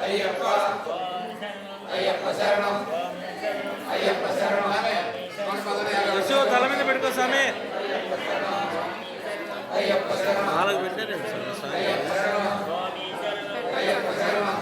అయ్యప్ప అయ్యప్ప శరణం అయ్యప్ప శరణం తల మీద పెట్టుకో స్వామి. అయ్యప్ప శరణం వాళ్ళకి పెట్టారు అయ్యప్ప శరణం